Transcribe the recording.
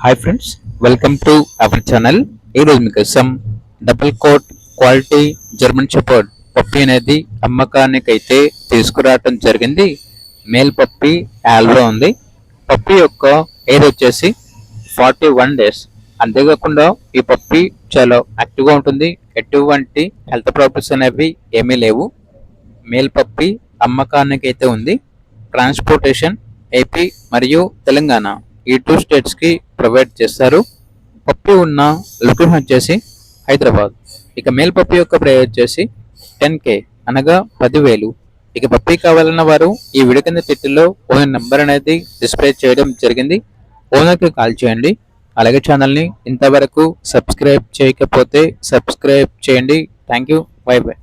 Hi friends, welcome to our channel. ఈరోజు మీకోసం double coat quality German shepherd puppy అనేది అమ్మకానికి అయితే తీసుకురావటం జరిగింది. మేల్ పప్పి యాల్లో ఉంది. పప్పి యొక్క ఏజ్ వచ్చేసి 41 డేస్. అంతేకాకుండా ఈ పప్పి చాలా యాక్టివ్గా ఉంటుంది. ఎటువంటి హెల్త్ ప్రాబ్లమ్స్ అనేవి ఏమీ లేవు. మేల్ పప్పి అమ్మకానికి అయితే ఉంది. ట్రాన్స్పోర్టేషన్ ఏపీ మరియు తెలంగాణ ఈ 2 స్టేట్స్కి ప్రొవైడ్ చేస్తారు. పప్పి ఉన్న లొకేషన్ వచ్చేసి హైదరాబాద్. ఇక మేల్ పప్పి యొక్క ప్రైస్ వచ్చేసి 10K అనగా 10,000. ఇక పప్పి కావాలన్న వారు ఈ వీడియో కింద టైటిల్లో ఓనర్ నెంబర్ అనేది డిస్ప్లే చేయడం జరిగింది. ఓనర్కి కాల్ చేయండి. అలాగే ఛానల్ని ఇంతవరకు సబ్స్క్రైబ్ చేయకపోతే సబ్స్క్రైబ్ చేయండి. Thank you. By by.